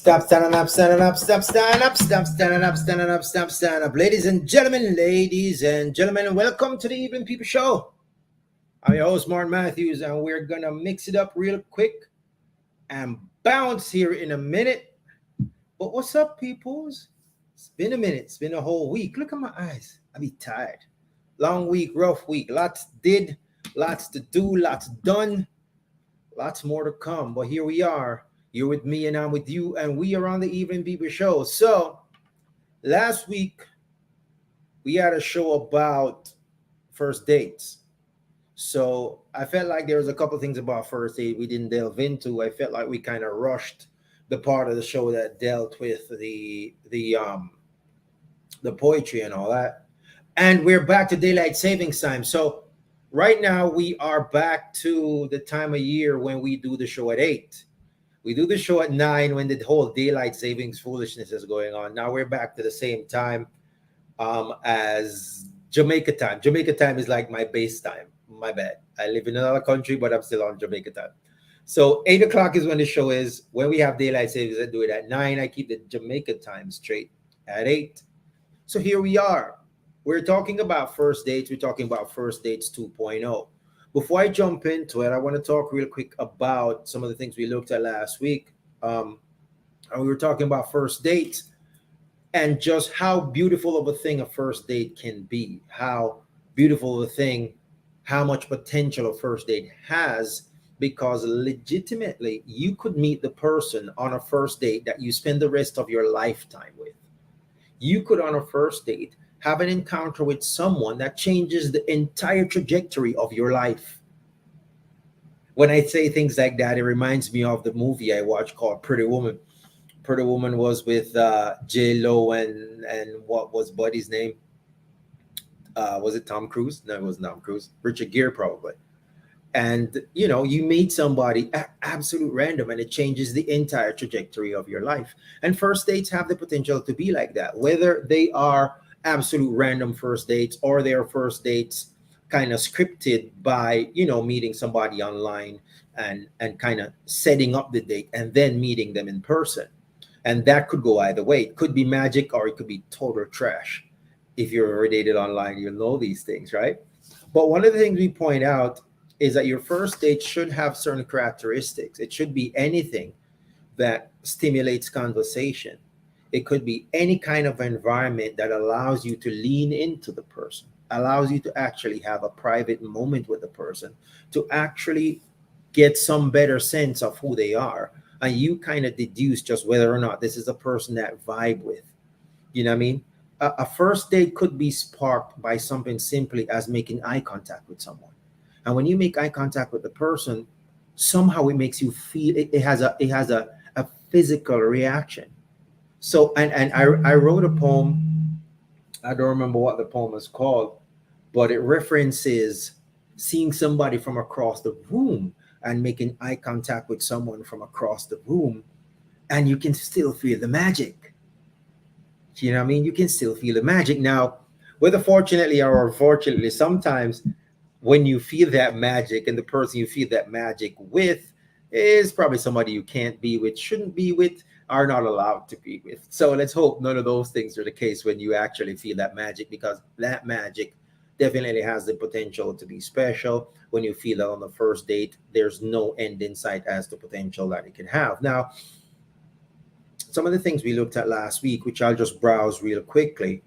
Stop standing up, standing up, stop standing up, stop standing up, standing up, stop standing up. Ladies and gentlemen, welcome to the Evening People Show. I'm your host, Martin Matthews, and we're going to mix it up real quick and bounce here in a minute. But what's up, peoples? It's been a minute. It's been a whole week. Look at my eyes. I be tired. Long week, rough week. Lots did, lots to do, lots done, lots more to come. But here we are. You're with me and I'm with you, and we are on the Evening People Show. So last week, we had a show about first dates. So I felt like there was a couple things about first date we didn't delve into. I felt like we kind of rushed the part of the show that dealt with the poetry and all that. And we're back to daylight savings time. So right now we are back to the time of year when we do the show at 8. We do the show at 9 when the whole daylight savings foolishness is going on. Now we're back to the same time as Jamaica time. Jamaica time is like my base time. My bad. I live in another country, but I'm still on Jamaica time. So 8 o'clock is when the show is. When we have daylight savings, I do it at 9. I keep the Jamaica time straight at 8. So here we are. We're talking about first dates. We're talking about first dates 2.0. Before I jump into it, I want to talk real quick about some of the things we looked at last week. And we were talking about first dates and just how beautiful of a thing a first date can be, how beautiful of a thing, how much potential a first date has, because legitimately you could meet the person on a first date that you spend the rest of your lifetime with. You could, on a first date, have an encounter with someone that changes the entire trajectory of your life. When I say things like that, it reminds me of the movie I watched called Pretty Woman. Pretty Woman was with J-Lo and what was Buddy's name? Was it Tom Cruise? No, it wasn't Tom Cruise. Richard Gere, probably. And, you know, you meet somebody at absolute random and it changes the entire trajectory of your life. And first dates have the potential to be like that, whether they are absolute random first dates or their first dates kind of scripted by, you know, meeting somebody online and kind of setting up the date and then meeting them in person. And that could go either way. It could be magic or it could be total trash. If you're already dated online, you'll know these things, right? But one of the things we point out is that your first date should have certain characteristics. It should be anything that stimulates conversation. It could be any kind of environment that allows you to lean into the person, allows you to actually have a private moment with the person, to actually get some better sense of who they are. And you kind of deduce just whether or not this is a person that vibe with. You know what I mean? A first date could be sparked by something simply as making eye contact with someone. And when you make eye contact with the person, somehow it makes you feel it has a physical reaction. So, and I wrote a poem. I don't remember what the poem is called, but it references seeing somebody from across the room and making eye contact with someone from across the room, and you can still feel the magic. You know what I mean? You can still feel the magic. Now, whether fortunately or unfortunately, sometimes when you feel that magic and the person you feel that magic with is probably somebody you can't be with, shouldn't be with, are not allowed to be with. So let's hope none of those things are the case when you actually feel that magic, because that magic definitely has the potential to be special. When you feel that on the first date, there's no end in sight as the potential that it can have. Now, some of the things we looked at last week, which I'll just browse real quickly,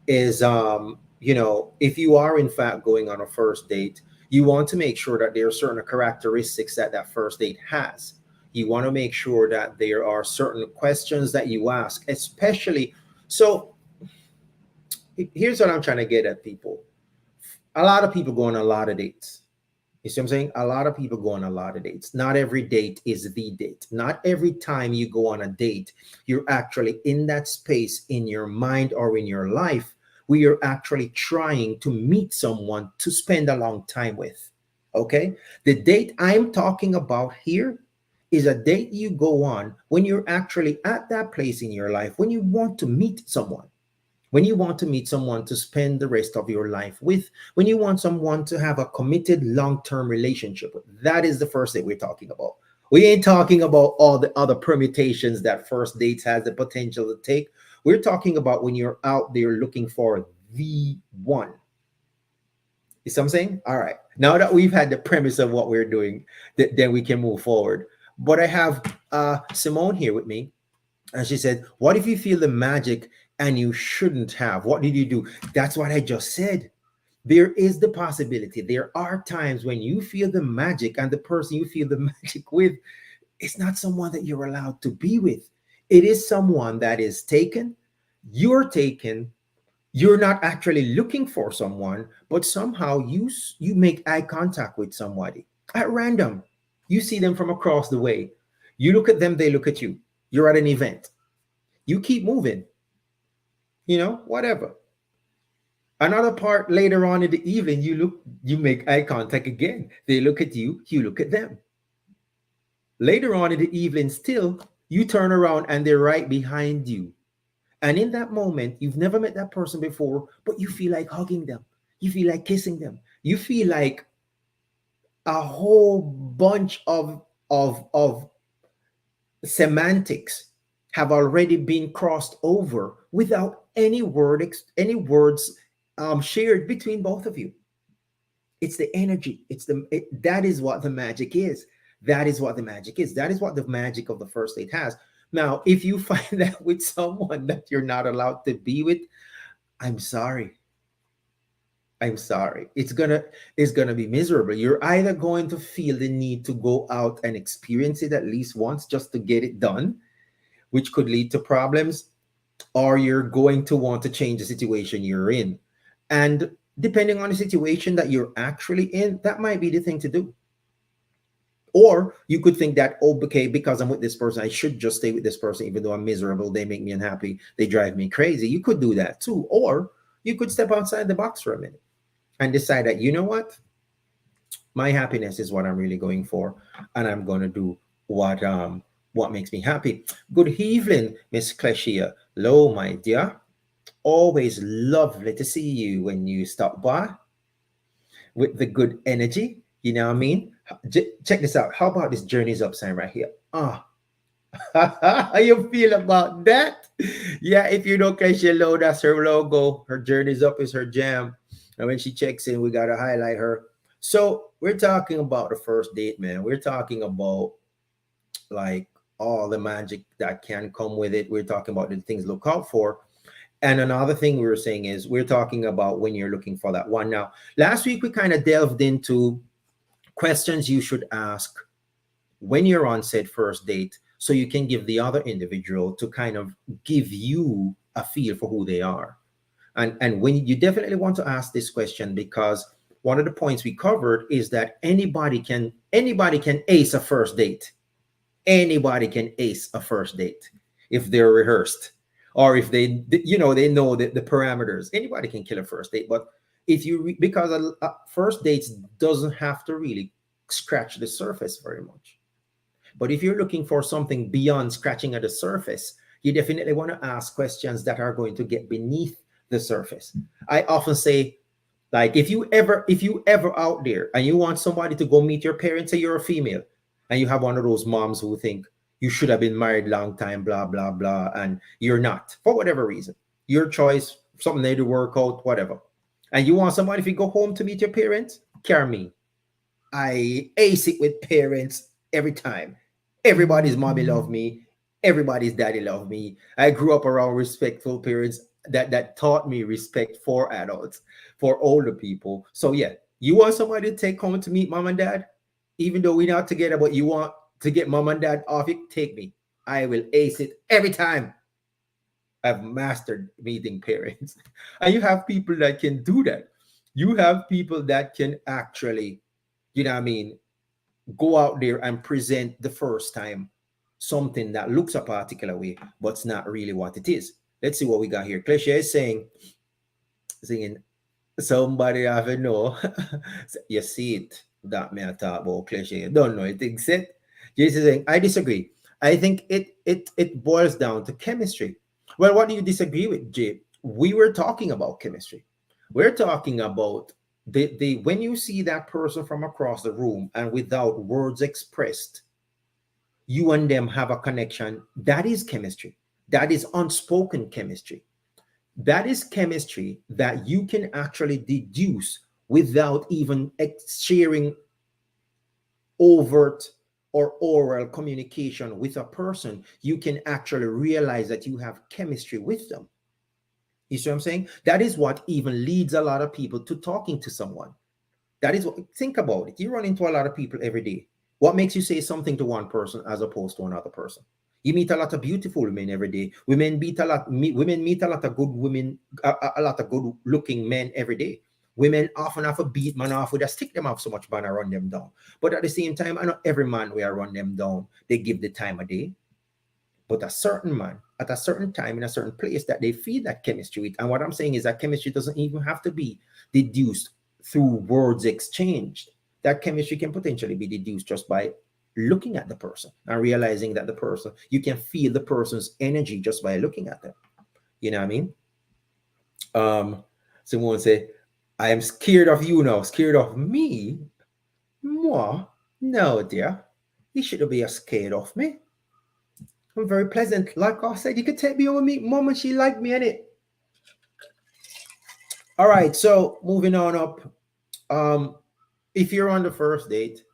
is if you are in fact going on a first date, you want to make sure that there are certain characteristics that that first date has. You want to make sure that there are certain questions that you ask, especially. So here's what I'm trying to get at, people. A lot of people go on a lot of dates. You see what I'm saying? A lot of people go on a lot of dates. Not every date is the date. Not every time you go on a date, you're actually in that space in your mind or in your life where you're actually trying to meet someone to spend a long time with. Okay? The date I'm talking about here is a date you go on when you're actually at that place in your life when you want to meet someone. When you want to meet someone to spend the rest of your life with, when you want someone to have a committed long-term relationship with, that is the first date we're talking about. We ain't talking about all the other permutations that first dates has the potential to take. We're talking about when you're out there looking for the one. You see what I'm saying? All right. Now that we've had the premise of what we're doing, then we can move forward. But I have Simone here with me. And she said, what if you feel the magic and you shouldn't have? What did you do? That's what I just said. There is the possibility. There are times when you feel the magic and the person you feel the magic with is not someone that you're allowed to be with. It is someone that is taken. You're taken. You're not actually looking for someone, but somehow you make eye contact with somebody at random. You see them from across the way. You look at them, they look at you. You're at an event. You keep moving, whatever. Another part later on in the evening, you make eye contact again. They look at you, you look at them. Later on in the evening, still, you turn around and they're right behind you. And in that moment, you've never met that person before, but you feel like hugging them. You feel like kissing them. You feel like a whole bunch of semantics have already been crossed over without any words shared between both of you. It's the energy. That is what the magic is. That is what the magic is. That is what the magic of the first date has. Now, if you find that with someone that you're not allowed to be with, I'm sorry. I'm sorry. It's gonna be miserable. You're either going to feel the need to go out and experience it at least once just to get it done, which could lead to problems, or you're going to want to change the situation you're in. And depending on the situation that you're actually in, that might be the thing to do. Or you could think that, oh, okay, because I'm with this person, I should just stay with this person, even though I'm miserable. They make me unhappy. They drive me crazy. You could do that too. Or you could step outside the box for a minute and decide that, you know what? My happiness is what I'm really going for. And I'm going to do what makes me happy. Good evening, Miss Cleshia. Hello, my dear. Always lovely to see you when you stop by with the good energy. You know what I mean? Check this out. How about this Journey's Up sign right here? How you feel about that? Yeah, if you know Cleshia Low, that's her logo. Her Journey's Up is her jam. And when she checks in, we got to highlight her. So we're talking about the first date, man. We're talking about like all the magic that can come with it. We're talking about the things to look out for. And another thing we were saying is we're talking about when you're looking for that one. Now, last week we kind of delved into questions you should ask when you're on said first date so you can give the other individual to kind of give you a feel for who they are. And when you definitely want to ask this question, because one of the points we covered is that anybody can ace a first date. Anybody can ace a first date if they're rehearsed or if they know the parameters. Anybody can kill a first date. But if you because a first dates doesn't have to really scratch the surface very much. But if you're looking for something beyond scratching at the surface, you definitely want to ask questions that are going to get beneath the surface. I often say, like, if you ever out there and you want somebody to go meet your parents, say you're a female and you have one of those moms who think you should have been married long time, blah, blah, blah, and you're not for whatever reason, your choice, something they do work out, whatever. And you want somebody if you go home to meet your parents? Carry me. I ace it with parents every time. Everybody's mommy love me. Everybody's daddy love me. I grew up around respectful parents that taught me respect for adults, for older people. So yeah, you want somebody to take home to meet mom and dad, even though we're not together, but you want to get mom and dad off it, take me. I will ace it every time. I've mastered meeting parents. And you have people that can do that. You have people that can actually, you know what I mean, go out there and present the first time something that looks a particular way, but it's not really what it is. Let's see what we got here. Cliche is singing, somebody have to know. You see it. That may I talk about cliche. You don't know it exists. Jason saying, I disagree. I think it boils down to chemistry. Well, what do you disagree with, Jay? We were talking about chemistry. We're talking about the when you see that person from across the room and without words expressed, you and them have a connection. That is chemistry. That is unspoken chemistry. That is chemistry that you can actually deduce without even sharing overt or oral communication with a person. You can actually realize that you have chemistry with them. You see what I'm saying? That is what even leads a lot of people to talking to someone. That is what, think about it. You run into a lot of people every day. What makes you say something to one person as opposed to another person? You meet a lot of beautiful women every day. Women meet a lot. Women meet a lot of good women, a lot of good looking men every day. Women often have a beat man off with a stick them off so much man I run them down. But at the same time, I know every man where I run them down, they give the time of day. But a certain man at a certain time in a certain place that they feel that chemistry with. And what I'm saying is that chemistry doesn't even have to be deduced through words exchanged. That chemistry can potentially be deduced just by looking at the person and realizing that the person, you can feel the person's energy just by looking at them. You know what I mean? Someone say, I am scared of you now. Scared of me? Moi? No, dear. You shouldn't be scared of me. I'm very pleasant. Like I said, you could take me over me. Mama, she liked me in it. All right, so moving on up. If you're on the first date,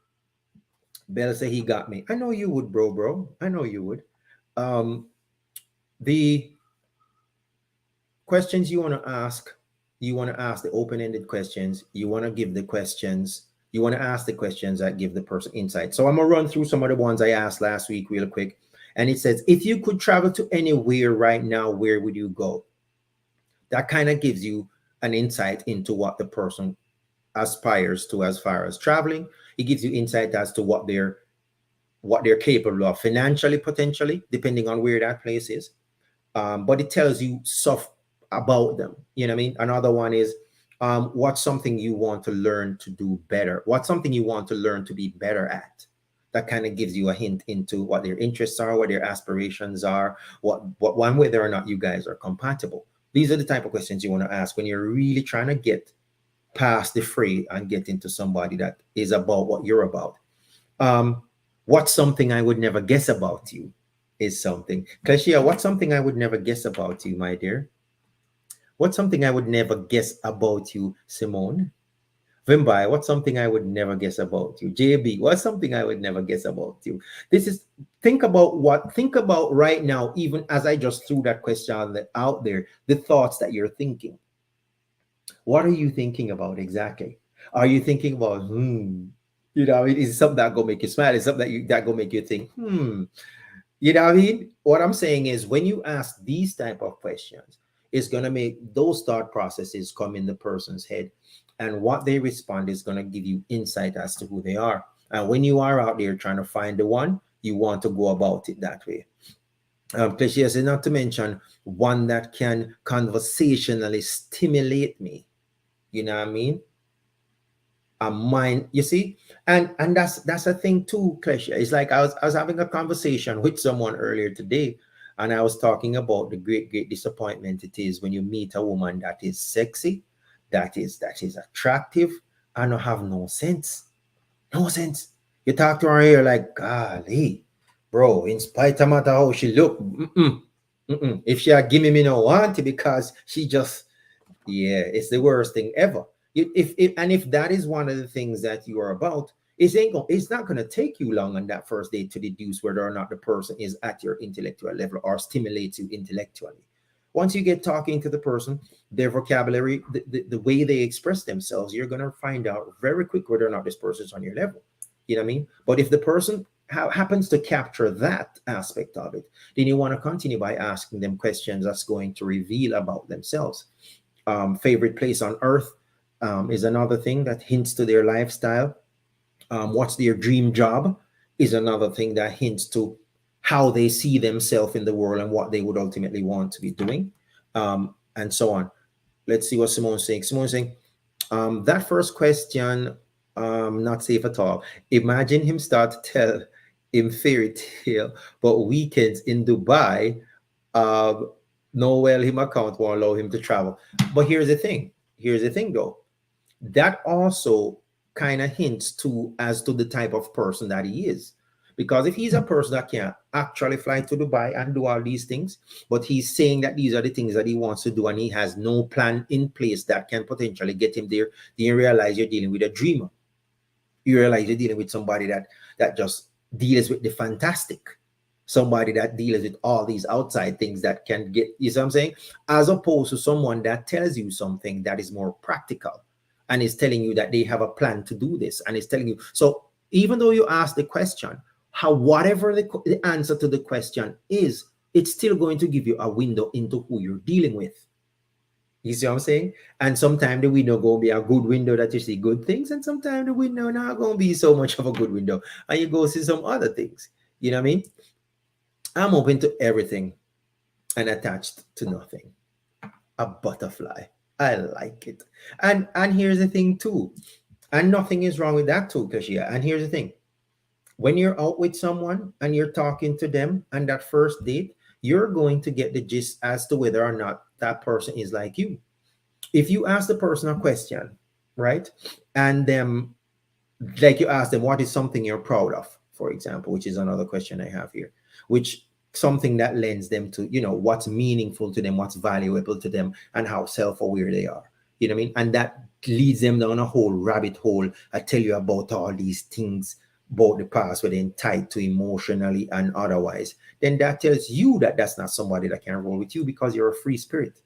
Bella say he got me. I know you would, bro. I know you would. The questions you want to ask the open-ended questions. You want to give the questions. You want to ask the questions that give the person insight. So I'm gonna run through some of the ones I asked last week real quick. And it says, if you could travel to anywhere right now, where would you go? That kind of gives you an insight into what the person aspires to as far as traveling. It gives you insight as to what they're capable of financially, potentially, depending on where that place is. But it tells you stuff about them. You know what I mean? Another one is what's something you want to learn to do better? What's something you want to learn to be better at? That kind of gives you a hint into what their interests are, what their aspirations are, what one, whether or not you guys are compatible. These are the type of questions you want to ask when you're really trying to get past the fray and get into somebody that is about what you're about. What's something I would never guess about you is something. Kleshia, what's something I would never guess about you, my dear? What's something I would never guess about you, Simone? Vimbai, what's something I would never guess about you? JB, what's something I would never guess about you? Think about right now, even as I just threw that question out there, the thoughts that you're thinking. What are you thinking about exactly? Are you thinking about, you know, is something that gonna make you smile? Is something that gonna make you think, You know what I mean? What I'm saying is when you ask these type of questions, it's gonna make those thought processes come in the person's head. And what they respond is gonna give you insight as to who they are. And when you are out there trying to find the one, you want to go about it that way. Cliché says, not to mention one that can conversationally stimulate me. You know what I mean? A mind, you see, and that's a thing too, Cliché. It's like I was having a conversation with someone earlier today, and I was talking about the great disappointment it is when you meet a woman that is sexy, that is attractive, and have no sense. No sense. You talk to her here like, golly, bro, in spite of matter how she look, if she had given me no want because she just, Yeah, it's the worst thing ever. If that is one of the things that you are about, it's not going to take you long on that first date to deduce whether or not the person is at your intellectual level or stimulates you intellectually. Once you get talking to the person, their vocabulary, the way they express themselves, you're going to find out very quick whether or not this person is on your level. You know what I mean? But if the person happens to capture that aspect of it, then you want to continue by asking them questions that's going to reveal about themselves. Favorite place on earth is another thing that hints to their lifestyle. What's their dream job is another thing that hints to how they see themselves in the world and what they would ultimately want to be doing, and so on. Let's see what Simone's saying. Simone's saying, that first question, not safe at all. Imagine him start to tell him fairy tale, but weekends in Dubai, uh, no, well, him account won't allow him to travel. But here's the thing. Here's the thing, though. That also kind of hints to as to the type of person that he is. Because if he's a person that can actually fly to Dubai and do all these things, but he's saying that these are the things that he wants to do and he has no plan in place that can potentially get him there, then you realize you're dealing with a dreamer. You realize you're dealing with somebody that just deals with the fantastic, somebody that deals with all these outside things that can get, you see what I'm saying, as opposed to someone that tells you something that is more practical and is telling you that they have a plan to do this and is telling you. So even though you ask the question, how whatever the answer to the question is, it's still going to give you a window into who you're dealing with. You see what I'm saying? And sometimes the window going to be a good window that you see good things, and sometimes the window not going to be so much of a good window, and you go see some other things. You know what I mean? I'm open to everything and attached to nothing. A butterfly. I like it. And here's the thing too. And nothing is wrong with that too, Kashia. And here's the thing. When you're out with someone and you're talking to them and that first date, you're going to get the gist as to whether or not that person is like you. If you ask the person a question, right? And them, like you ask them, what is something you're proud of, for example, which is another question I have here, which something that lends them to, what's meaningful to them, what's valuable to them, and how self-aware they are. You know what I mean? And that leads them down a whole rabbit hole. I tell you about all these things about the past where they're tied to emotionally and otherwise. Then that tells you that that's not somebody that can roll with you because you're a free spirit.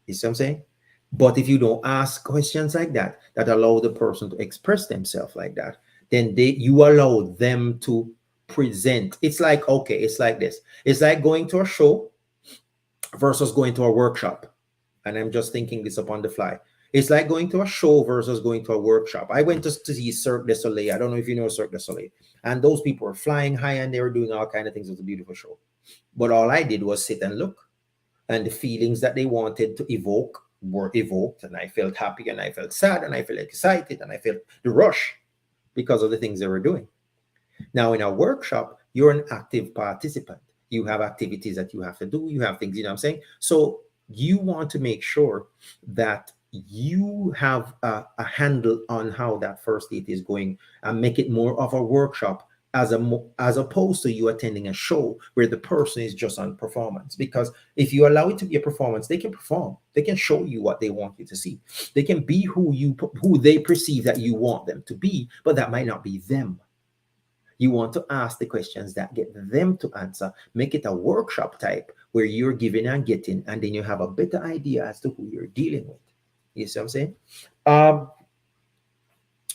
You see what I'm saying? But if you don't ask questions like that, that allow the person to express themselves like that, then you allow them to present. It's like, okay, it's like this. It's like going to a show versus going to a workshop. And I'm just thinking this up on the fly. It's like going to a show versus going to a workshop. I went to see Cirque du Soleil. I don't know if you know Cirque du Soleil. And those people were flying high and they were doing all kind of things. It was a beautiful show. But all I did was sit and look. And the feelings that they wanted to evoke were evoked. And I felt happy and I felt sad and I felt excited and I felt the rush because of the things they were doing. Now, in a workshop, you're an active participant. You have activities that you have to do. You have things, you know what I'm saying? So you want to make sure that you have a handle on how that first date is going and make it more of a workshop as opposed to you attending a show where the person is just on performance. Because if you allow it to be a performance, they can perform, they can show you what they want you to see, they can be who they perceive that you want them to be, but that might not be them. You want to ask the questions that get them to answer. Make it a workshop type where you're giving and getting, and then you have a better idea as to who you're dealing with. You see what I'm saying?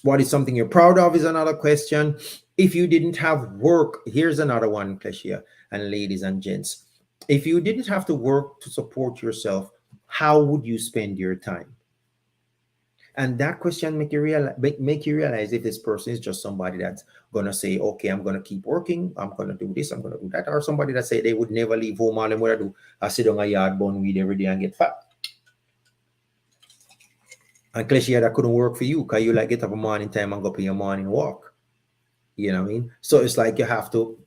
What is something you're proud of is another question. If you didn't have work, here's another one, Kleshia, and ladies and gents. If you didn't have to work to support yourself, how would you spend your time? And that question make you realize if this person is just somebody that's gonna say, okay, I'm gonna keep working, I'm gonna do this, I'm gonna do that, or somebody that say they would never leave home. All them would do I sit on a yard, burn weed every day and get fat. And cliche that couldn't work for you because you like get up a morning time and go for your morning walk. You know what I mean? So it's like you have to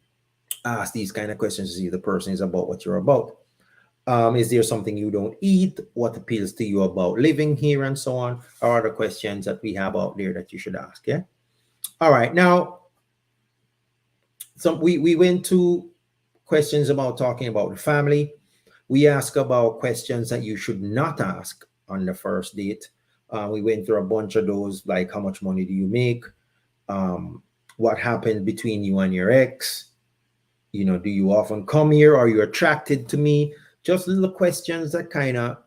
ask these kind of questions to see if the person is about what you're about. Is there something you don't eat? What appeals to you about living here, and so on? Are other questions that we have out there that you should ask? Yeah. All right. Now, we went to questions about talking about the family. We ask about questions that you should not ask on the first date. We went through a bunch of those, like how much money do you make? What happened between you and your ex? Do you often come here? Are you attracted to me? Just little questions that kind of,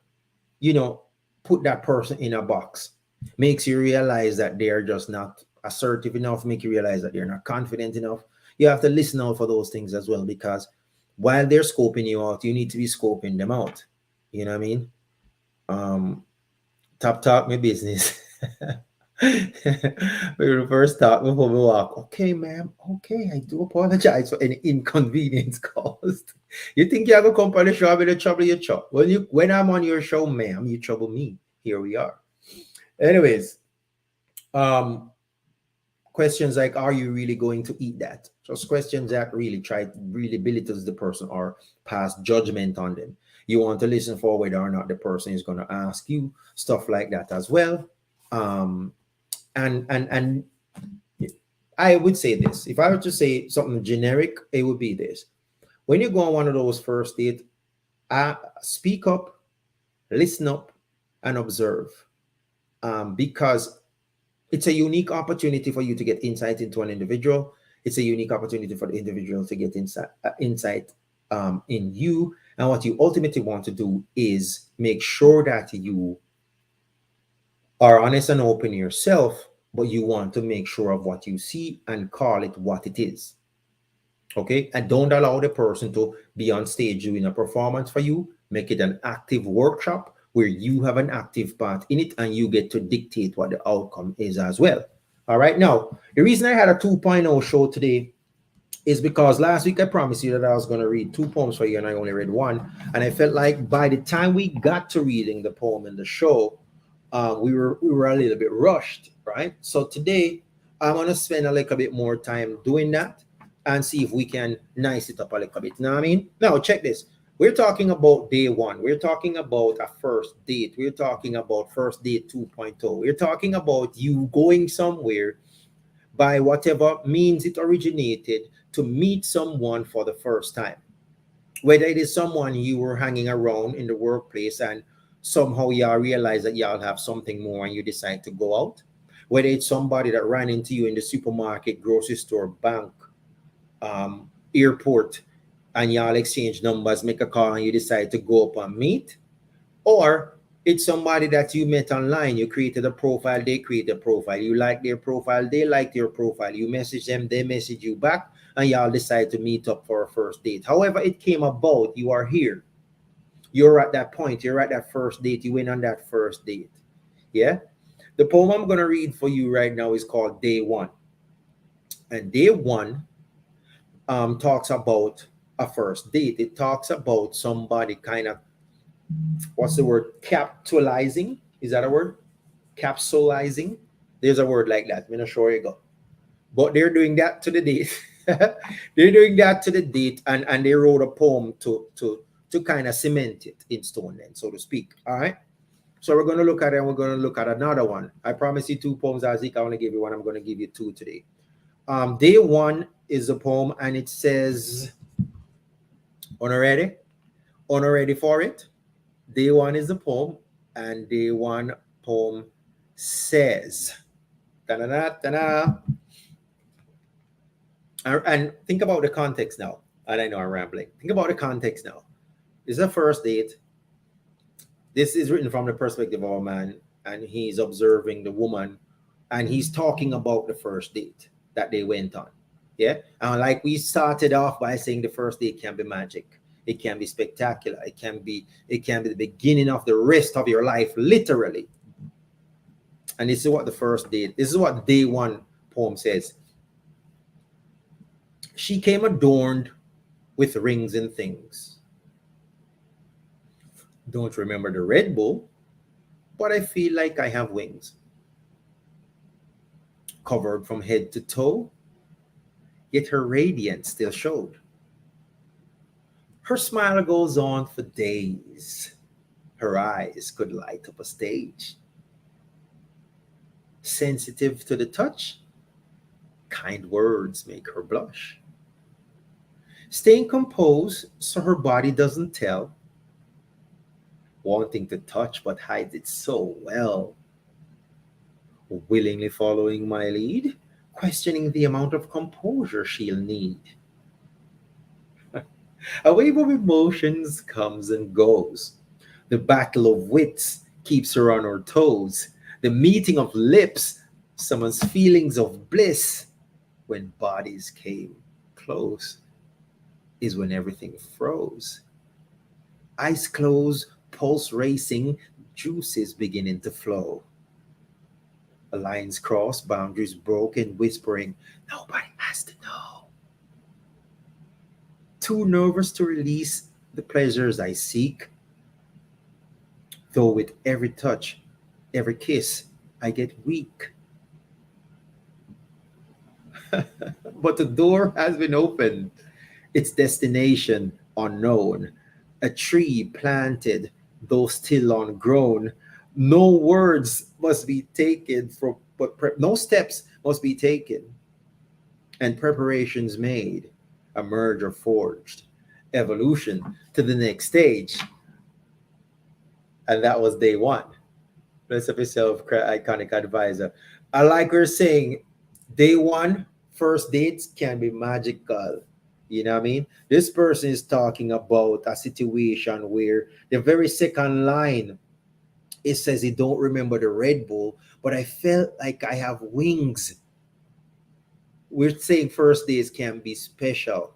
you know, put that person in a box. Makes you realize that they're just not assertive enough, make you realize that they're not confident enough. You have to listen out for those things as well, because while they're scoping you out, you need to be scoping them out. You know what I mean? Um, Top talk my business. We will first talk before we walk. Okay, ma'am. Okay, I do apologize for any inconvenience caused. You think you're gonna come on the show with the trouble you chop? When I'm on your show, ma'am, you trouble me. Here we are. Anyways, um, questions like, are you really going to eat that? Just questions that really try to really belittles the person or pass judgment on them. You want to listen for whether or not the person is going to ask you stuff like that as well. Um, and I would say this: if I were to say something generic, it would be this: when you go on one of those first dates, speak up, listen up, and observe, because it's a unique opportunity for you to get insight into an individual. It's a unique opportunity for the individual to get insight in you. And what you ultimately want to do is make sure that you are honest and open yourself, but you want to make sure of what you see and call it what it is. Okay? And don't allow the person to be on stage doing a performance for you. Make it an active workshop where you have an active part in it and you get to dictate what the outcome is as well. All right. Now, the reason I had a 2.0 show today is because last week I promised you that I was going to read two poems for you and I only read one. And I felt like by the time we got to reading the poem in the show, we were a little bit rushed, right? So today I'm going to spend a little bit more time doing that and see if we can nice it up a little bit. You know what I mean? Now, check this. We're talking about day one. We're talking about a first date. We're talking about first date 2.0. We're talking about you going somewhere by whatever means it originated to meet someone for the first time. Whether it is someone you were hanging around in the workplace and somehow y'all realize that y'all have something more and you decide to go out. Whether it's somebody that ran into you in the supermarket, grocery store, bank, airport, and y'all exchange numbers, make a call, and you decide to go up and meet, or it's somebody that you met online. You created a profile, they create a profile. You like their profile, they like your profile. You message them, they message you back, and y'all decide to meet up for a first date. However, it came about, you are here. You're at that point. You're at that first date. You went on that first date. Yeah. The poem I'm going to read for you right now is called Day One. And Day One talks about a first date. It talks about somebody kind of, what's the word? Capitalizing. Is that a word? Capsulizing. There's a word like that. I'm not sure you go. But they're doing that to the date. They're doing that to the date, and they wrote a poem to kind of cement it in stone, then, so to speak. All right. So we're going to look at it, and we're going to look at another one. I promise you two poems, Azik. I want to give you one. I'm going to give you two today. Day one is a poem, and it says, "Honorary, honorary for it." Day one is the poem, and day one poem says, "Ta-da-da, ta-da." And think about the context now. And I know I'm rambling. Think about the context now. This is a first date. This is written from the perspective of a man, and he's observing the woman, and he's talking about the first date that they went on. Yeah. And like we started off by saying, the first date can be magic. It can be spectacular. It can be the beginning of the rest of your life, literally. And this is what the first date, this is what day one poem says. She came adorned with rings and things. Don't remember the Red Bull, but I feel like I have wings. Covered from head to toe, yet her radiance still showed. Her smile goes on for days. Her eyes could light up a stage. Sensitive to the touch, kind words make her blush. Staying composed so her body doesn't tell. wanting to touch but hides it so well, willingly following my lead, questioning the amount of composure she'll need. A wave of emotions comes and goes. The battle of wits keeps her on her toes. The meeting of lips summons feelings of bliss. When bodies came close is when everything froze. Eyes closed, pulse racing, juices beginning to flow. Lines crossed, boundaries broken, whispering, nobody has to know. Too nervous to release the pleasures I seek, though with every touch, every kiss, I get weak. But the door has been opened, its destination unknown. A tree planted, though still ungrown. No words must be taken from, no steps must be taken, and preparations made. A merger forged, evolution to the next stage, and that was day one. Bless up yourself, iconic advisor. I like her saying, day one, first dates can be magical. You know what I mean? This person is talking about a situation where the very second line, it says he don't remember the Red Bull, but I felt like I have wings. We're saying first days can be special.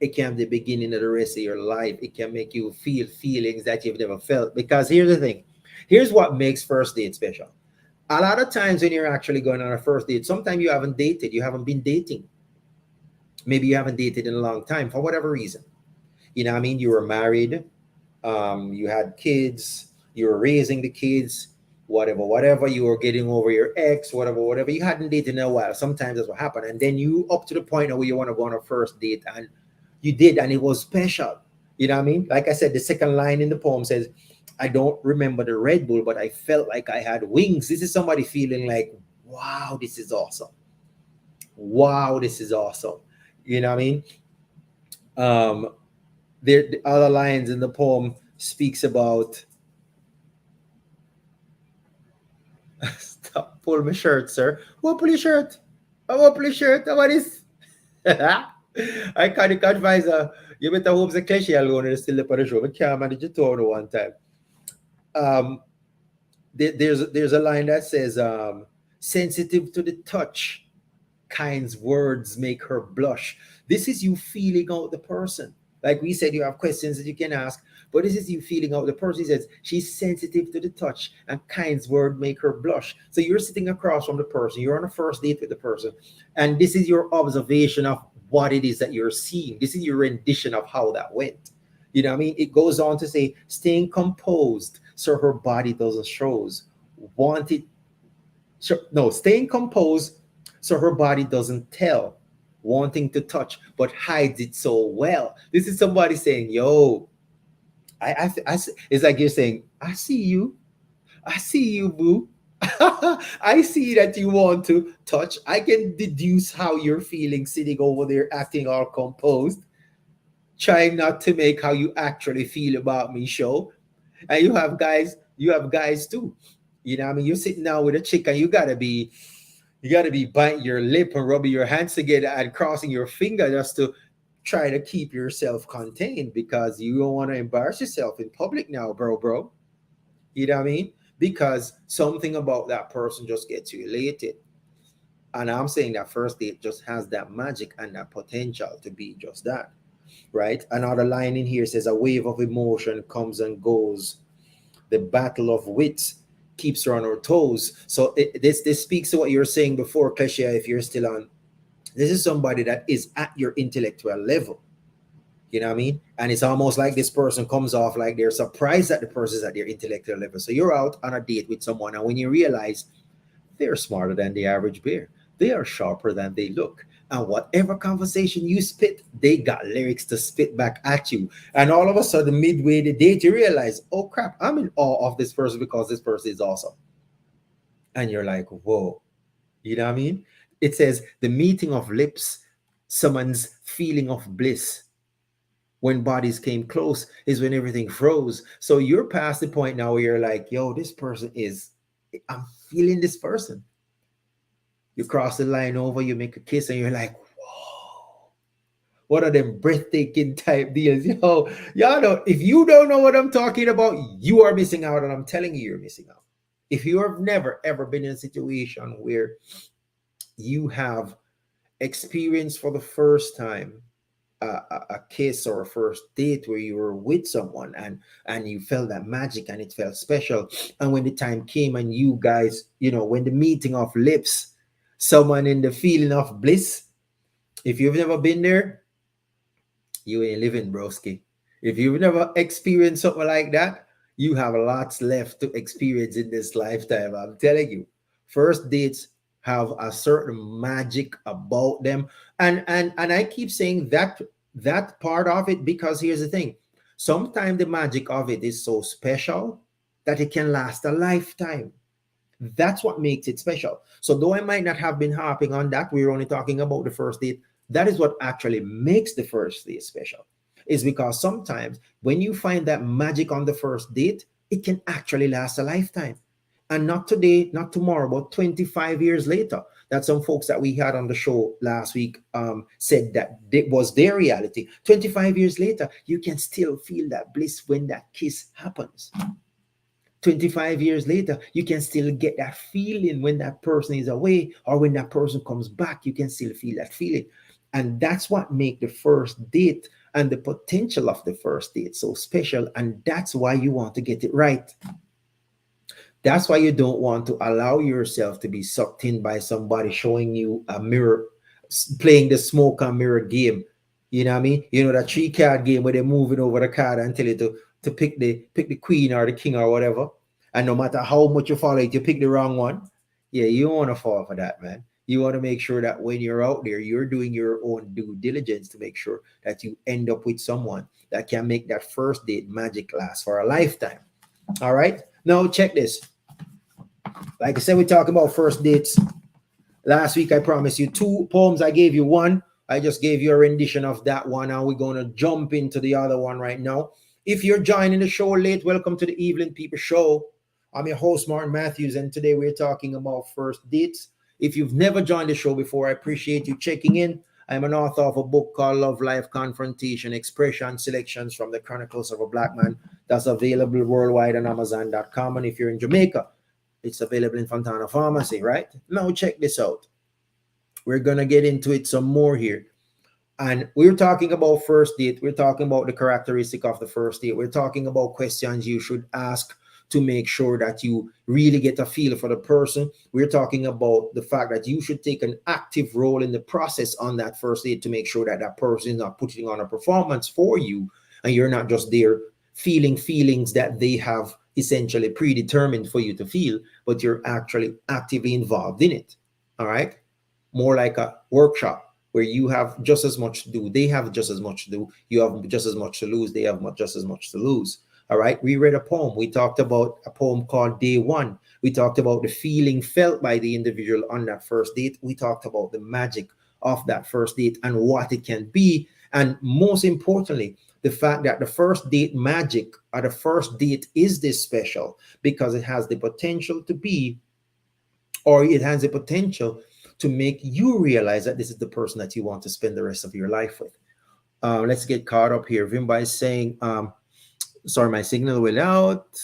It can be the beginning of the rest of your life. It can make you feel feelings that you've never felt. Because here's the thing. Here's what makes first date special. A lot of times when you're actually going on a first date, sometimes you haven't dated, you haven't been dating. Maybe you haven't dated in a long time for whatever reason. You know what I mean? You were married, you had kids, you were raising the kids, whatever, you were getting over your ex, whatever, you hadn't dated in a while. Sometimes that's what happened. And then you up to the point where you want to go on a first date, and you did, and it was special. You know what I mean? Like I said, the second line in the poem says, I don't remember the Red Bull, but I felt like I had wings. This is somebody feeling like, wow, this is awesome. Wow, this is awesome. You know what I mean? Um, the other lines in the poem speaks about stop pull my shirt, sir. Who pull your shirt? I won't pull your shirt. What is? I can't advise you better hope the cliche alone and still up on the show. I can't manage it all one time. Um, there's a line that says, sensitive to the touch, kind's words make her blush. This is you feeling out the person. Like we said, you have questions that you can ask, but this is you feeling out the person. He says she's sensitive to the touch, and kind's word make her blush. So you're sitting across from the person, you're on a first date with the person, and this is your observation of what it is that you're seeing. This is your rendition of how that went. You know what I mean? It goes on to say, staying composed so her body doesn't shows. Wanted, no, staying composed so her body doesn't tell, wanting to touch but hides it so well. This is somebody saying, yo, it's like you're saying, I see you, boo. I see that you want to touch. I can deduce how you're feeling sitting over there acting all composed, trying not to make how you actually feel about me show. And you have guys too. You know what I mean? You're sitting down with a chick, and you got to be biting your lip and rubbing your hands together and crossing your finger just to try to keep yourself contained, because you don't want to embarrass yourself in public now, bro. You know what I mean? Because something about that person just gets you elated. And I'm saying that first date just has that magic and that potential to be just that, right? Another line in here says, a wave of emotion comes and goes. The battle of wits keeps her on her toes. So this speaks to what you were saying before, Kleshia, if you're still on. This is somebody that is at your intellectual level. You know what I mean? And it's almost like this person comes off like they're surprised that the person's at their intellectual level. So you're out on a date with someone, and when you realize they're smarter than the average bear, they are sharper than they look. And whatever conversation you spit, they got lyrics to spit back at you. And all of a sudden, midway the date, you realize, oh crap, I'm in awe of this person because this person is awesome. And you're like, whoa. You know what I mean? It says the meeting of lips summons feeling of bliss. When bodies came close is when everything froze. So you're past the point now where you're like, yo, this person is, I'm feeling this person. You cross the line over, you make a kiss, and you're like, whoa, what are them breathtaking type deals? Y'all know, if you don't know what I'm talking about, you are missing out, and I'm telling you, you're missing out. If you have never ever been in a situation where you have experienced for the first time a kiss or a first date where you were with someone and you felt that magic and it felt special, and when the time came and you guys, when the meeting of lips, someone in the feeling of bliss, if you've never been there, you ain't living, broski. If you've never experienced something like that, you have lots left to experience in this lifetime. I'm telling you, first dates have a certain magic about them, and I keep saying that part of it, because here's the thing: sometimes the magic of it is so special that it can last a lifetime. That's what makes it special. So though I might not have been harping on that, we're only talking about the first date. That is what actually makes the first date special. Is because sometimes when you find that magic on the first date, it can actually last a lifetime. And not today, not tomorrow, but 25 years later. That some folks that we had on the show last week said that it was their reality. 25 years later, you can still feel that bliss when that kiss happens. 25 years later, you can still get that feeling when that person is away, or when that person comes back, you can still feel that feeling. And that's what makes the first date and the potential of the first date so special. And that's why you want to get it right. That's why you don't want to allow yourself to be sucked in by somebody showing you a mirror, playing the smoke and mirror game. You know what I mean? That 3 card game where they're moving over the card and tell you to pick the queen or the king or whatever. And no matter how much you follow it, you pick the wrong one. Yeah, you don't want to fall for that, man. You want to make sure that when you're out there, you're doing your own due diligence to make sure that you end up with someone that can make that first date magic last for a lifetime. All right. Now check this. Like I said, we're talking about first dates. Last week, I promised you 2 poems. I gave you one. I just gave you a rendition of that one. And we're going to jump into the other one right now. If you're joining the show late, welcome to the Evelyn People Show. I'm your host, Martin Matthews, and today we're talking about first dates. If you've never joined the show before, I appreciate you checking in. I'm an author of a book called Love, Life, Confrontation, Expression, Selections from the Chronicles of a Black Man. That's available worldwide on Amazon.com. And if you're in Jamaica, it's available in Fontana Pharmacy, right? Now check this out. We're going to get into it some more here. And we're talking about first date. We're talking about the characteristic of the first date. We're talking about questions you should ask to make sure that you really get a feel for the person. We're talking about the fact that you should take an active role in the process on that first date to make sure that that person is not putting on a performance for you, and you're not just there feeling feelings that they have essentially predetermined for you to feel, but you're actually actively involved in it. All right? More like a workshop where you have just as much to do. They have just as much to do. You have just as much to lose. They have just as much to lose. All right. We read a poem. We talked about a poem called Day One. We talked about the feeling felt by the individual on that first date. We talked about the magic of that first date and what it can be. And most importantly, the fact that the first date magic or the first date is this special because it has the potential to be, or it has the potential to make you realize that this is the person that you want to spend the rest of your life with. Let's get caught up here. Vimba is saying, sorry, my signal went out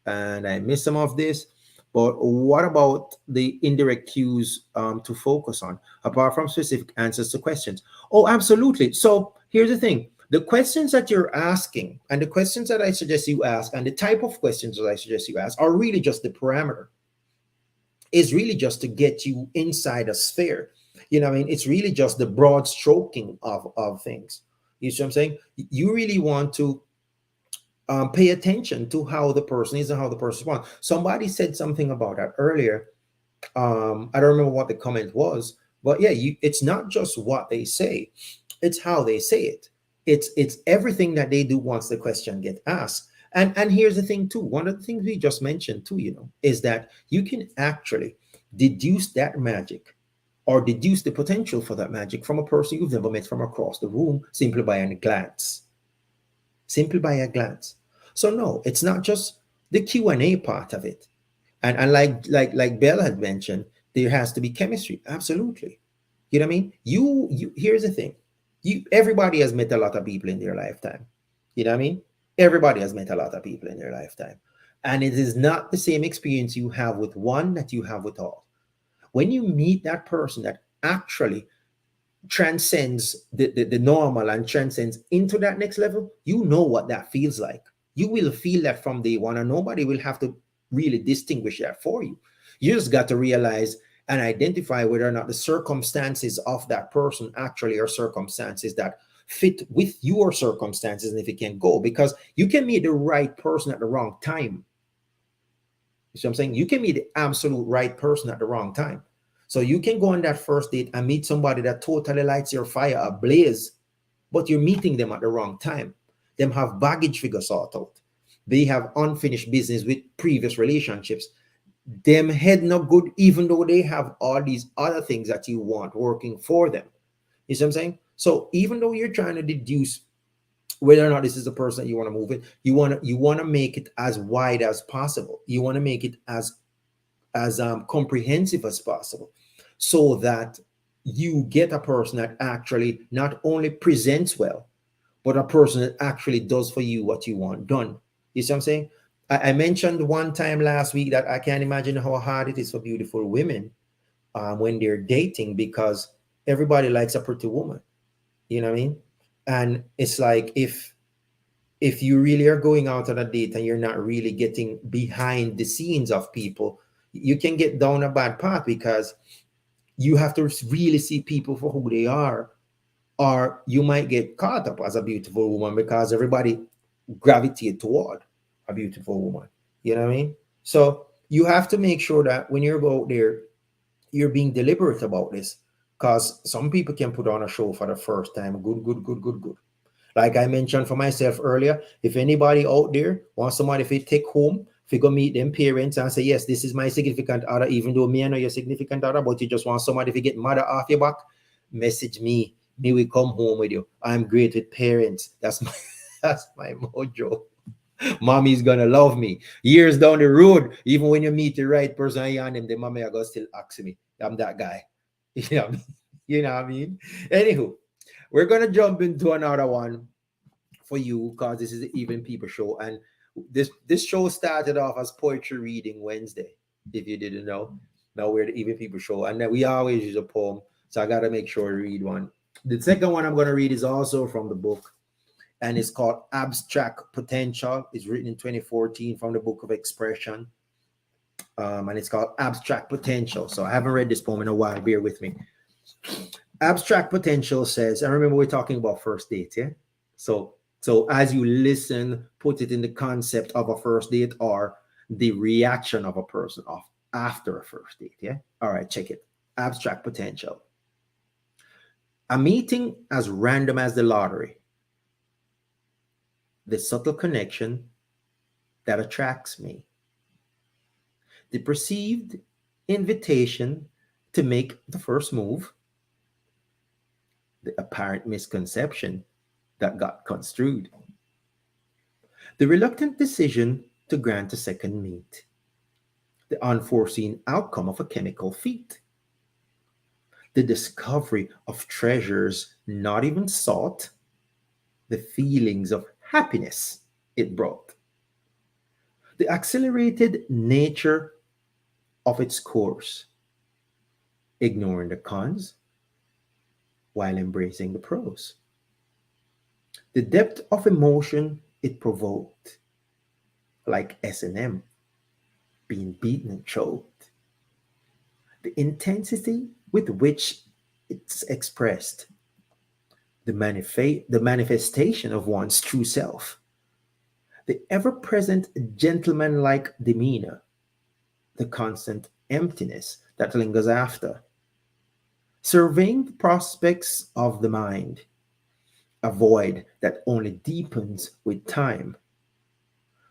and I missed some of this. But what about the indirect cues to focus on, apart from specific answers to questions? Oh, absolutely. So here's the thing. The questions that you're asking and the questions that I suggest you ask and the type of questions that I suggest you ask are really just the parameter. Is really just to get you inside a sphere. You know what I mean? It's really just the broad stroking of things. You see what I'm saying? You really want to pay attention to how the person is and how the person responds. Somebody said something about that earlier. I don't remember what the comment was, but yeah, it's not just what they say, it's how they say it. It's everything that they do once the question gets asked. And here's the thing too. One of the things we just mentioned too, is that you can actually deduce that magic or deduce the potential for that magic from a person you've never met from across the room simply by a glance. simply by a glance. So no, it's not just the Q&A part of it. And like Bella had mentioned, there has to be chemistry. Absolutely. You know what I mean? You here's the thing. Everybody has met a lot of people in their lifetime. You know what I mean? Everybody has met a lot of people in their lifetime. And it is not the same experience you have with one that you have with all. When you meet that person that actually transcends the normal and transcends into that next level, you know what that feels like. You will feel that from day one, and nobody will have to really distinguish that for you. You just got to realize and identify whether or not the circumstances of that person actually are circumstances that fit with your circumstances, and if it can go, because you can meet the right person at the wrong time. You see what I'm saying? You can meet the absolute right person at the wrong time. So you can go on that first date and meet somebody that totally lights your fire ablaze, but you're meeting them at the wrong time. Them have baggage figure sort out. They have unfinished business with previous relationships. Them head not good, even though they have all these other things that you want working for them. You see what I'm saying? So even though you're trying to deduce whether or not this is the person that you want to move with, you want to make it as wide as possible. You want to make it as comprehensive as possible, so that you get a person that actually not only presents well, but a person that actually does for you what you want done. You see what I'm saying? I mentioned one time last week that I can't imagine how hard it is for beautiful women when they're dating, because everybody likes a pretty woman. You know what I mean? And it's like, if you really are going out on a date and you're not really getting behind the scenes of people, you can get down a bad path, because you have to really see people for who they are, or you might get caught up as a beautiful woman because everybody gravitate toward a beautiful woman. You know what I mean? So you have to make sure that when you're out there, you're being deliberate about this, because some people can put on a show for the first time. Good, good, good, good, good. Like I mentioned for myself earlier, if anybody out there wants somebody if you take home, if you go meet them parents and say, yes, this is my significant other, even though me I know your significant other, but you just want somebody if you get mother off your back, message me. Me will come home with you. I'm great with parents. That's my that's my mojo. Mommy's gonna love me. Years down the road, even when you meet the right person and them, the mommy are gonna still ask me. I'm that guy. You know what I mean? You know what I mean? Anywho, we're gonna jump into another one for you, because this is the Even People show, and this show started off as Poetry Reading Wednesday. If you didn't know, now we're the Even People show, and then we always use a poem. So I gotta make sure to read one. The second one I'm gonna read is also from the book, and it's called Abstract Potential. It's written in 2014 from the Book of Expression, and it's called Abstract Potential. So I haven't read this poem in a while. Bear with me. Abstract Potential says, I remember we're talking about first date, yeah? So as you listen, put it in the concept of a first date or the reaction of a person of after a first date, yeah? All right, check it. Abstract Potential. A meeting as random as the lottery. The subtle connection that attracts me. The perceived invitation to make the first move. The apparent misconception that got construed. The reluctant decision to grant a second meet. The unforeseen outcome of a chemical feat. The discovery of treasures not even sought. The feelings of happiness it brought. The accelerated nature of its course, ignoring the cons while embracing the pros. The depth of emotion it provoked, like S&M, being beaten and choked. The intensity with which it's expressed, the manifestation of one's true self, the ever-present gentleman-like demeanor, the constant emptiness that lingers after, surveying the prospects of the mind, a void that only deepens with time,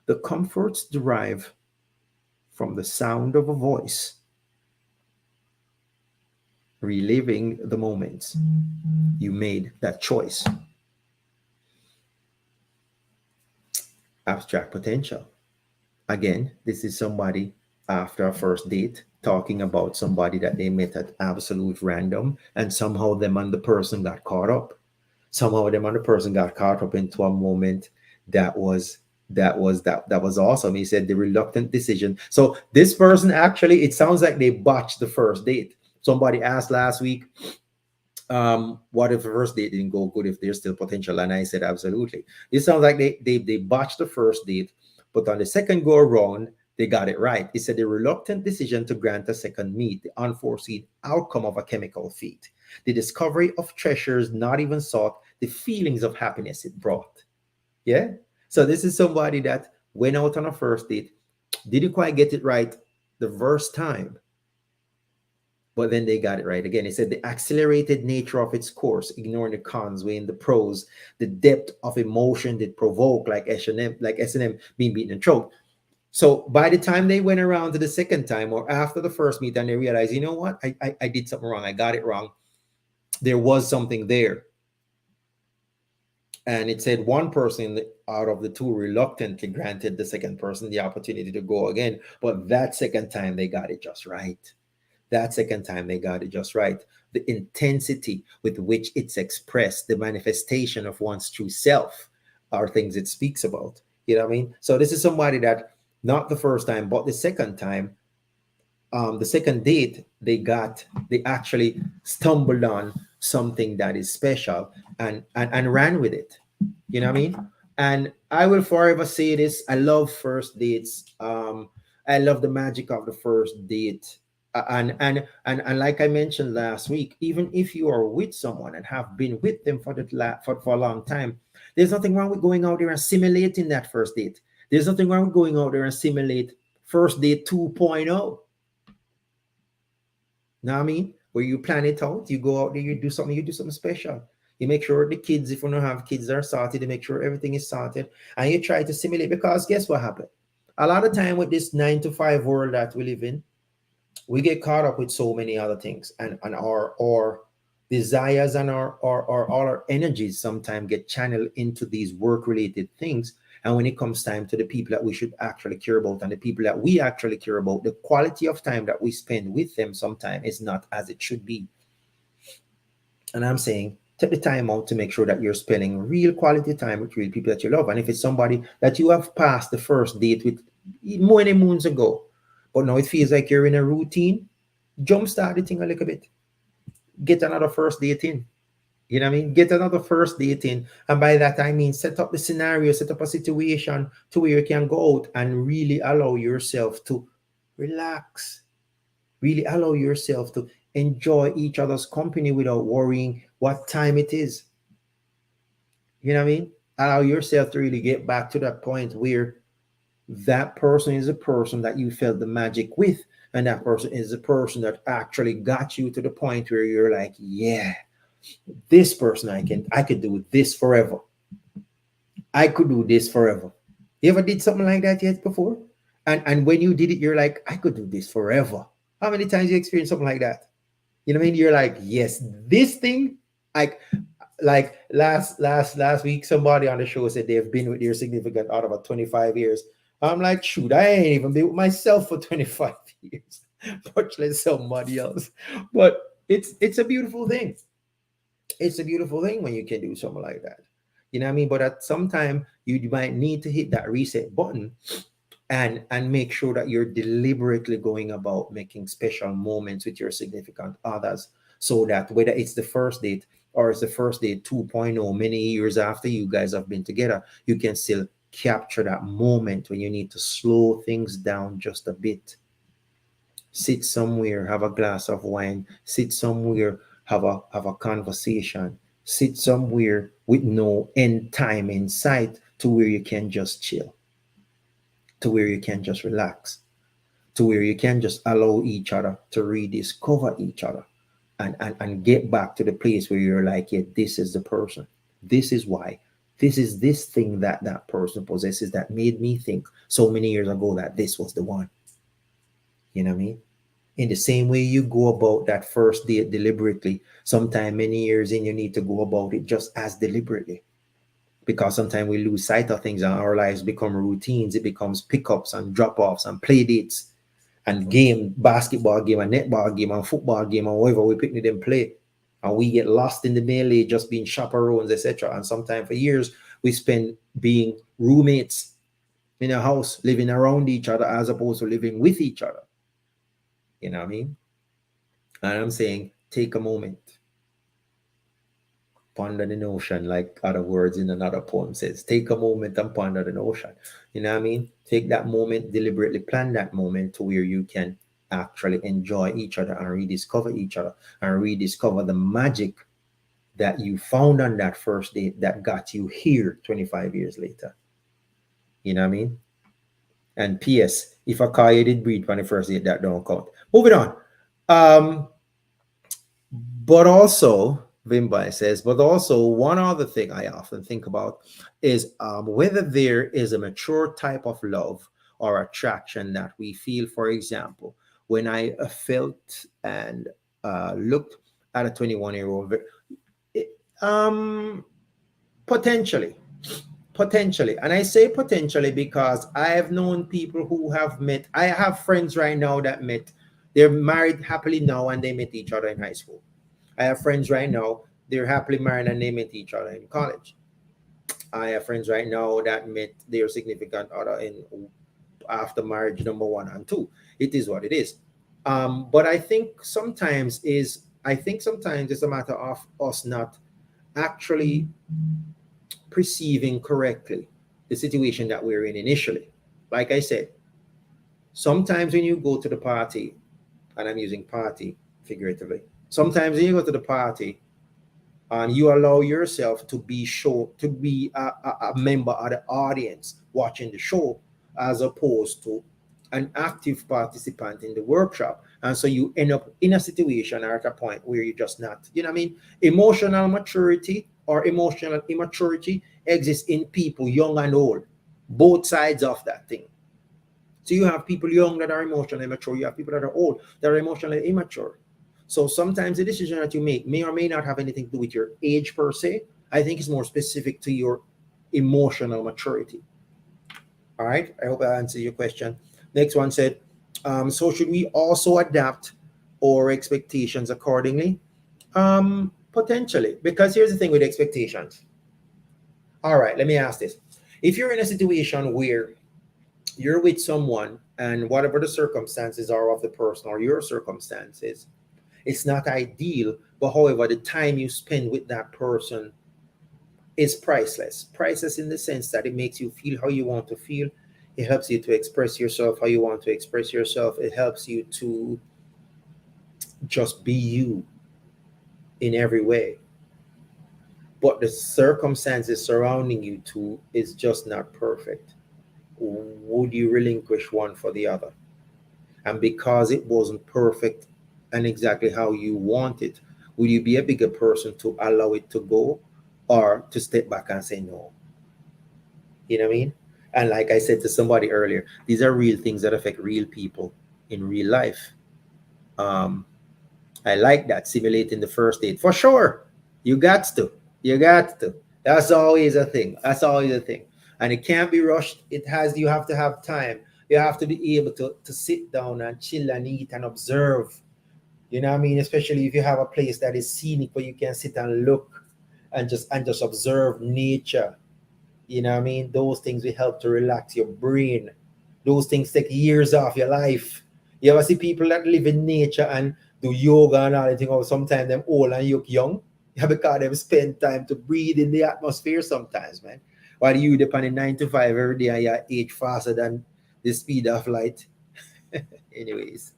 the comforts derived from the sound of a voice, reliving the moments you made that choice. Abstract potential. Again, this is somebody after a first date talking about somebody that they met at absolute random, and somehow them and the person got caught up. Somehow them and the person got caught up into a moment that was that was awesome. He said the reluctant decision. So this person actually, it sounds like they botched the first date. Somebody asked last week, what if the first date didn't go good, if there's still potential? And I said, absolutely. It sounds like they botched the first date, but on the second go around, they got it right. It said the reluctant decision to grant a second meet, the unforeseen outcome of a chemical feat, the discovery of treasures not even sought, the feelings of happiness it brought. Yeah. So this is somebody that went out on a first date, didn't quite get it right the first time, but then they got it right again. It said the accelerated nature of its course, ignoring the cons, weighing the pros, the depth of emotion that provoke, like S&M, being beaten and choked. So by the time they went around to the second time or after the first meet and they realized, you know what, I did something wrong, I got it wrong. There was something there. And it said one person out of the two reluctantly granted the second person the opportunity to go again. But that second time they got it just right. That second time they got it just right. The intensity with which it's expressed, the manifestation of one's true self are things it speaks about. You know what I mean? So this is somebody that not the first time, but the second time, the second date, they actually stumbled on something that is special and ran with it. You know what I mean? And I will forever say this. I love first dates. I love the magic of the first date. And like I mentioned last week, even if you are with someone and have been with them for a long time, there's nothing wrong with going out there and simulating that first date. There's nothing wrong with going out there and simulate first date 2.0. Know what I mean? Where you plan it out, you go out there, you do something special. You make sure the kids, if you don't have kids, are sorted. You make sure everything is sorted, and you try to simulate. Because guess what happened? A lot of time with this 9 to 5 world that we live in, we get caught up with so many other things, and our desires and our all our energies sometimes get channeled into these work related things. And when it comes time to the people that we should actually care about and the people that we actually care about, the quality of time that we spend with them sometimes is not as it should be. And I'm saying, take the time out to make sure that you're spending real quality time with real people that you love. And if it's somebody that you have passed the first date with many moons ago, but now it feels like you're in a routine, jumpstart the thing a little bit. Get another first date in. You know what I mean? Get another first date in. And by that, I mean, set up the scenario, set up a situation to where you can go out and really allow yourself to relax. Really allow yourself to enjoy each other's company without worrying what time it is. You know what I mean? Allow yourself to really get back to that point where that person is a person that you felt the magic with. And that person is the person that actually got you to the point where you're like, yeah, this person, I could do this forever. I could do this forever. You ever did something like that yet before? And when you did it, you're like, I could do this forever. How many times you experienced something like that? You know what I mean? You're like, yes, this thing, like last week, somebody on the show said they've been with their significant other for 25 years. I'm like, shoot, I ain't even been with myself for 25 years, much less somebody else. But it's a beautiful thing. It's a beautiful thing when you can do something like that. You know what I mean? But at some time you might need to hit that reset button and make sure that you're deliberately going about making special moments with your significant others, so that whether it's the first date or it's the first date 2.0 many years after you guys have been together, you can still capture that moment when you need to slow things down just a bit. Sit somewhere, have a glass of wine, sit somewhere, have a conversation, sit somewhere with no end time in sight, to where you can just chill, to where you can just relax, to where you can just allow each other to rediscover each other, and get back to the place where you're like, yeah, this is the person. This is why. This is this thing that that person possesses that made me think so many years ago that this was the one. You know what I mean? In the same way you go about that first date deliberately, sometime many years in, you need to go about it just as deliberately. because sometimes we lose sight of things and our lives become routines. It becomes pickups and drop-offs and play dates and game, basketball game and netball game and football game and whatever we picnic them play. And we get lost in the melee just being chaperones, etc. And sometimes for years we spend being roommates in a house, living around each other as opposed to living with each other. You know what I mean? And I'm saying, take a moment, ponder the notion, like other words in another poem says. Take a moment and ponder the notion. You know what I mean? Take that moment, deliberately plan that moment to where you can actually enjoy each other and rediscover each other and rediscover the magic that you found on that first date that got you here 25 years later. You know what I mean? And P.S. If I call you did breathe on the first date, that don't count. Moving on. Um, but also, Vimbai says, but also one other thing I often think about is whether there is a mature type of love or attraction that we feel. For example, when I felt and looked at a 21-year-old, potentially, and I say potentially because I have known people who have met. I have friends right now that met. They're married happily now and they met each other in high school. I have friends right now, they're happily married and they met each other in college. I have friends right now that met their significant other in after marriage number 1 and 2. It is what it is. But I think sometimes it's a matter of us not actually perceiving correctly the situation that we're in initially. Like I said, sometimes when you go to the party, and I'm using party figuratively, sometimes when you go to the party and you allow yourself to be a member of the audience watching the show as opposed to an active participant in the workshop, and so you end up in a situation or at a point where you're just not, you know what I mean, emotional maturity or emotional immaturity exists in people young and old, both sides of that thing. So you have people young that are emotionally mature, you have people that are old that are emotionally immature. So sometimes the decision that you make may or may not have anything to do with your age per se. I think it's more specific to your emotional maturity. All right. I hope I answered your question. Next one said, so should we also adapt our expectations accordingly? Potentially, because here's the thing with expectations. All right, let me ask this. If you're in a situation where you're with someone and whatever the circumstances are of the person or your circumstances, it's not ideal, but however, the time you spend with that person is priceless. Priceless in the sense that it makes you feel how you want to feel. It helps you to express yourself how you want to express yourself. It helps you to just be you in every way. But the circumstances surrounding you two is just not perfect. Would you relinquish one for the other? And because it wasn't perfect and exactly how you want it, will you be a bigger person to allow it to go or to step back and say no? You know what I mean? And like I said to somebody earlier, these are real things that affect real people in real life. Um, I like that, simulating the first date for sure. You got to, you got to. That's always a thing. That's always a thing, and it can't be rushed. It has. You have to have time. You have to be able to sit down and chill and eat and observe. You know what I mean? Especially if you have a place that is scenic where you can sit and look and just observe nature. You know what I mean? Those things will help to relax your brain. Those things take years off your life. You ever see people that live in nature and do yoga and all that thing, or sometimes them old and you young? Yeah, because them spend time to breathe in the atmosphere sometimes, man. While you depend on 9 to 5 every day and you age faster than the speed of light. Anyways,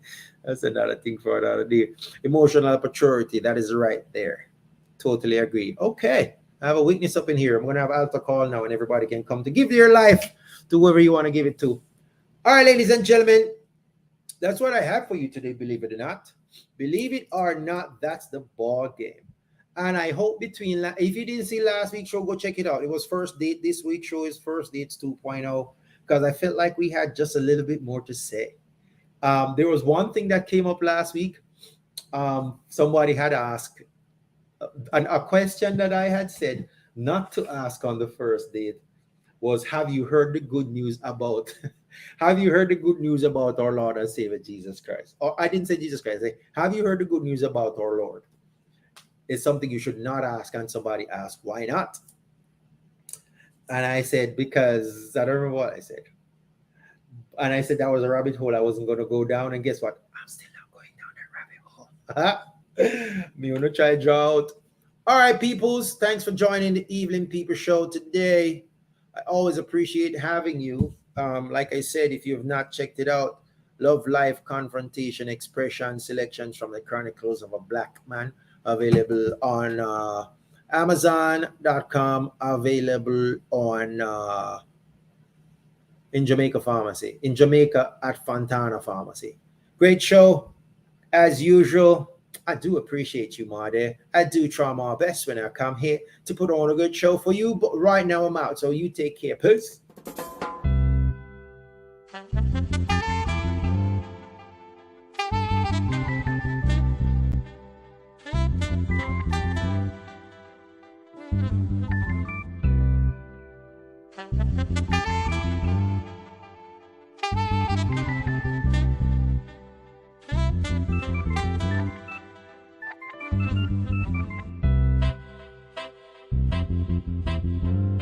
that's another thing for another day. Emotional maturity, that is right there. Totally agree. Okay. I have a weakness up in here. I'm going to have altar call now and everybody can come to give your life to whoever you want to give it to. All right, ladies and gentlemen, that's what I have for you today, believe it or not. Believe it or not, that's the ball game. And I hope if you didn't see last week's show, go check it out. It was first date. This week's show is first dates 2.0 because I felt like we had just a little bit more to say. There was one thing that came up last week. Somebody had asked a question that I had said, not to ask on the first date was, have you heard the good news about have you heard the good news about our Lord and Savior Jesus Christ? Or I didn't say Jesus Christ, I say, have you heard the good news about our Lord? It's something you should not ask, and somebody asked, why not? And I said, because I don't remember what I said. And I said that was a rabbit hole I wasn't going to go down. And guess what? I'm still not going down that rabbit hole. Me want to try draw out. All right, peoples. Thanks for joining the Evening People Show today. I always appreciate having you. Like I said, if you have not checked it out, Love, Life, Confrontation, Expression, Selections from the Chronicles of a Black Man, available on Amazon.com, available on in Jamaica Pharmacy, in Jamaica at Fontana Pharmacy. Great show, as usual. I do appreciate you, Made. I do try my best when I come here to put on a good show for you. But right now I'm out, so you take care. Peace.